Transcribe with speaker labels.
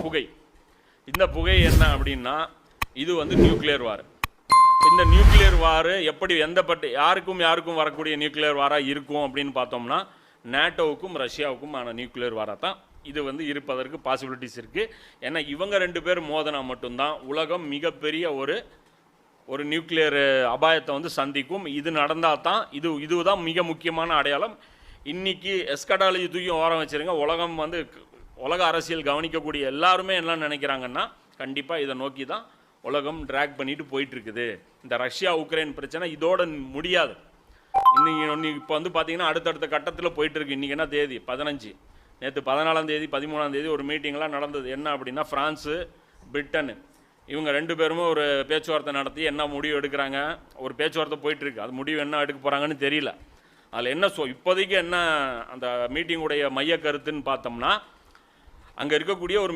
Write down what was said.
Speaker 1: புகை. இந்த புகை என்ன அப்படின்னா, இது வந்து நியூக்ளியர் வார். இந்த நியூக்ளியர் வார் எப்படி யாருக்கும் வரக்கூடிய நியூக்ளியர் வாராக இருக்கும் அப்படின்னு பார்த்தோம்னா, நேட்டோவுக்கும் ரஷ்யாவுக்குமான நியூக்ளியர் வாராக தான் இது வந்து இருப்பதற்கு பாசிபிலிட்டிஸ் இருக்குது. ஏன்னா இவங்க 2 பேர் மோதினா மட்டும்தான் உலகம் மிகப்பெரிய ஒரு நியூக்ளியர் அபாயத்தை வந்து சந்திக்கும். இது நடந்தால் தான் இதுதான் மிக முக்கியமான அடையாளம். இன்றைக்கி எஸ்கடாலஜி தூக்கி ஓரம் வச்சுருங்க. உலக அரசியல் கவனிக்கக்கூடிய எல்லாருமே என்ன நினைக்கிறாங்கன்னா, கண்டிப்பாக இதை நோக்கி தான் உலகம் ட்ராக் பண்ணிட்டு போயிட்டுருக்குது. இந்த ரஷ்யா உக்ரைன் பிரச்சனை இதோட முடியாது. இன்னைக்கு இப்போ வந்து பார்த்தீங்கன்னா அடுத்தடுத்த கட்டத்தில் போயிட்டுருக்கு. இன்றைக்கி என்ன தேதி? 15. நேற்று 14ஆம் தேதி 13ஆம் தேதி ஒரு மீட்டிங்லாம் நடந்தது. என்ன அப்படின்னா, ஃப்ரான்ஸு பிரிட்டன் இவங்க 2 பேருமே ஒரு பேச்சுவார்த்தை நடத்தி என்ன முடிவு எடுக்கிறாங்க. ஒரு பேச்சுவார்த்தை போயிட்டுருக்கு. அது முடிவு என்ன எடுக்க போகிறாங்கன்னு தெரியல. அதில் என்ன இப்போதைக்கு என்ன அந்த மீட்டிங்குடைய மைய கருத்துன்னு பார்த்தோம்னா, அங்கே இருக்கக்கூடிய ஒரு